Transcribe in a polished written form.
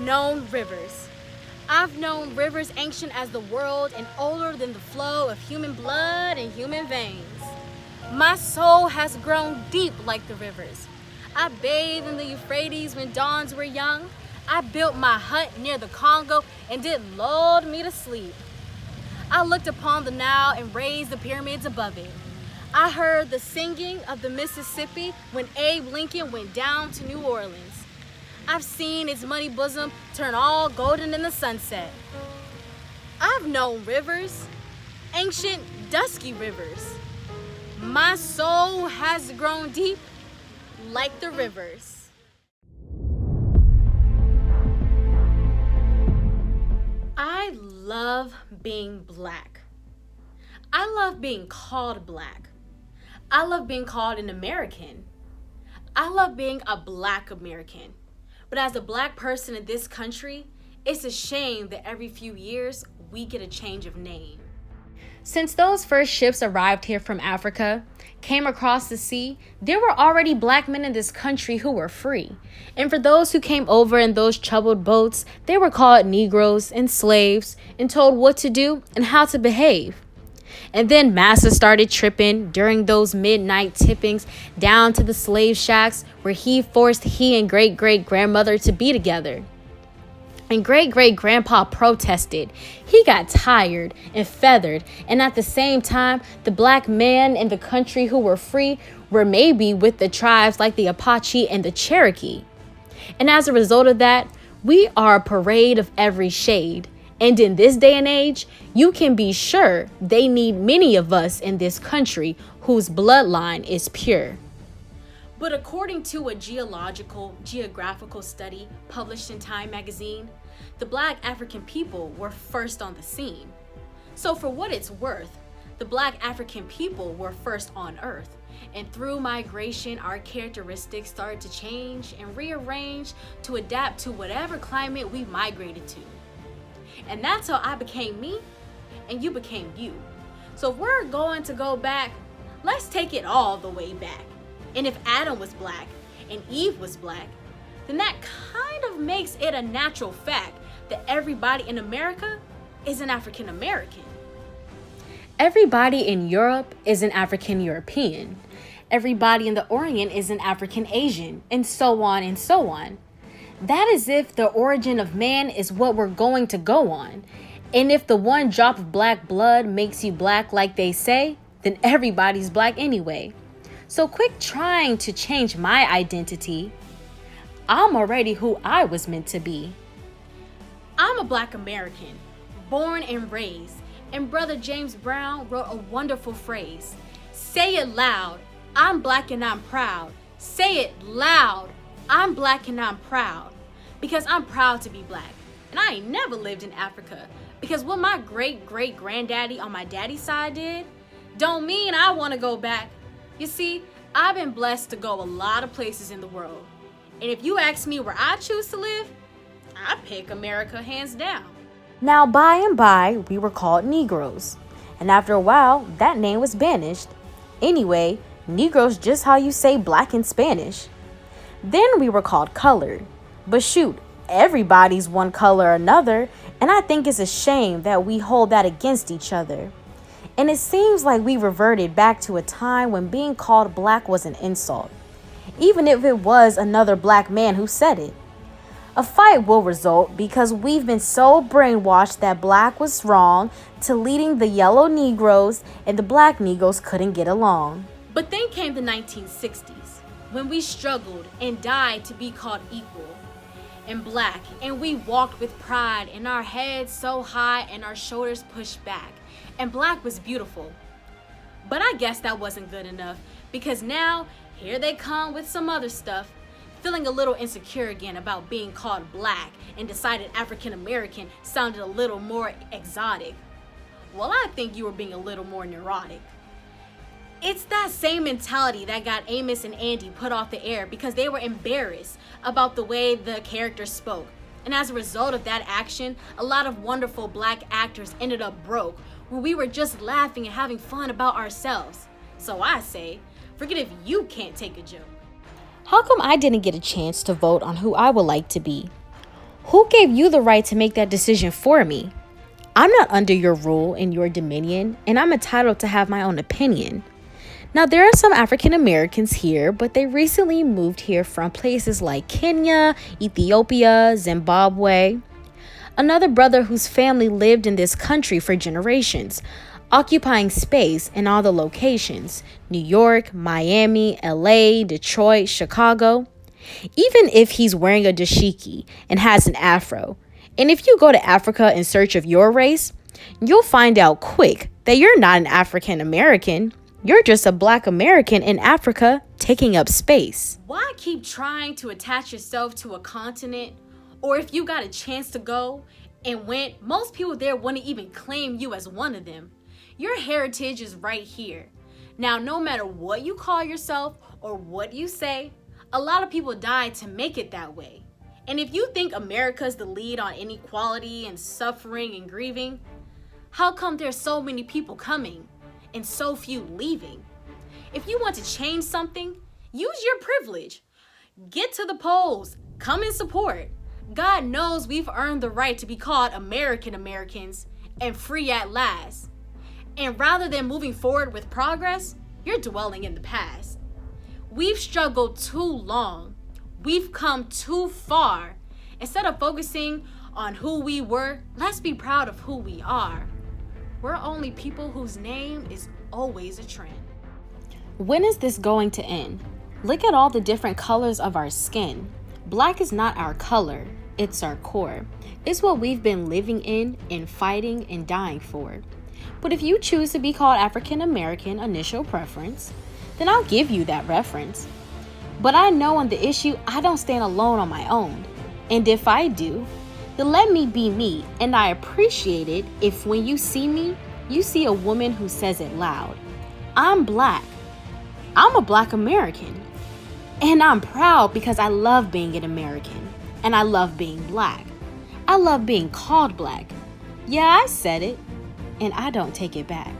known rivers. I've known rivers ancient as the world and older than the flow of human blood and human veins. My soul has grown deep like the rivers. I bathed in the Euphrates when dawns were young. I built my hut near the Congo and it lulled me to sleep. I looked upon the Nile and raised the pyramids above it. I heard the singing of the Mississippi when Abe Lincoln went down to New Orleans. I've seen its muddy bosom turn all golden in the sunset. I've known rivers, ancient, dusky rivers. My soul has grown deep like the rivers. I love being black. I love being called black. I love being called an American. I love being a black American. But as a black person in this country, it's a shame that every few years we get a change of name. Since those first ships arrived here from Africa, came across the sea, there were already black men in this country who were free. And for those who came over in those troubled boats, they were called Negroes and slaves and told what to do and how to behave. And then massa started tripping during those midnight tippings down to the slave shacks where he forced he and great-great-grandmother to be together. And great-great-grandpa protested. He got tired and feathered, and at the same time, the black men in the country who were free were maybe with the tribes like the Apache and the Cherokee. And as a result of that, we are a parade of every shade. And in this day and age, you can be sure they need many of us in this country whose bloodline is pure. But according to a geographical study published in Time magazine, the black African people were first on the scene. So for what it's worth, the black African people were first on Earth. And through migration, our characteristics started to change and rearrange to adapt to whatever climate we migrated to. And that's how I became me and you became you. So if we're going to go back, let's take it all the way back. And if Adam was black and Eve was black, then that kind of makes it a natural fact that everybody in America is an African American. Everybody in Europe is an African European. Everybody in the Orient is an African Asian, and so on and so on. That is if the origin of man is what we're going to go on. And if the one drop of black blood makes you black like they say, then everybody's black anyway. So quit trying to change my identity. I'm already who I was meant to be. I'm a black American, born and raised, and Brother James Brown wrote a wonderful phrase. Say it loud, I'm black and I'm proud. Say it loud, I'm black and I'm proud. Because I'm proud to be black. And I ain't never lived in Africa. Because what my great-great-granddaddy on my daddy's side did, don't mean I want to go back. You see, I've been blessed to go a lot of places in the world. And if you ask me where I choose to live, I pick America hands down. Now, by and by, we were called Negroes. And after a while, that name was banished. Anyway, Negro's just how you say black in Spanish. Then we were called colored. But shoot, everybody's one color or another, and I think it's a shame that we hold that against each other. And it seems like we reverted back to a time when being called black was an insult, even if it was another black man who said it. A fight will result because we've been so brainwashed that black was wrong to leading the yellow Negroes and the black Negroes couldn't get along. But then came the 1960s, when we struggled and died to be called equal and black, and we walked with pride and our heads so high and our shoulders pushed back, and black was beautiful. But I guess that wasn't good enough, because now here they come with some other stuff, feeling a little insecure again about being called black, and decided African American sounded a little more exotic. Well, I think you were being a little more neurotic. It's that same mentality that got Amos and Andy put off the air because they were embarrassed about the way the characters spoke. And as a result of that action, a lot of wonderful black actors ended up broke, where we were just laughing and having fun about ourselves. So I say, forget if you can't take a joke. How come I didn't get a chance to vote on who I would like to be? Who gave you the right to make that decision for me? I'm not under your rule and your dominion, and I'm entitled to have my own opinion. Now, there are some African Americans here, but they recently moved here from places like Kenya, Ethiopia, Zimbabwe. Another brother whose family lived in this country for generations, occupying space in all the locations: New York, Miami, LA, Detroit, Chicago. Even if he's wearing a dashiki and has an afro, and if you go to Africa in search of your race, you'll find out quick that you're not an African American. You're just a Black American in Africa taking up space. Why keep trying to attach yourself to a continent? Or if you got a chance to go and went, most people there wouldn't even claim you as one of them. Your heritage is right here. Now, no matter what you call yourself or what you say, a lot of people died to make it that way. And if you think America's the lead on inequality and suffering and grieving, how come there's so many people coming and so few leaving? If you want to change something, use your privilege. Get to the polls. Come and support. God knows we've earned the right to be called American Americans and free at last. And rather than moving forward with progress, you're dwelling in the past. We've struggled too long. We've come too far. Instead of focusing on who we were, let's be proud of who we are. We're only people whose name is always a trend. When is this going to end? Look at all the different colors of our skin. Black is not our color, it's our core. It's what we've been living in and fighting and dying for. But if you choose to be called African American initial preference, then I'll give you that reference. But I know on the issue, I don't stand alone on my own. And if I do, then let me be me. And I appreciate it if when you see me, you see a woman who says it loud. I'm Black. I'm a Black American. And I'm proud because I love being an American. And I love being Black. I love being called Black. Yeah, I said it. And I don't take it back.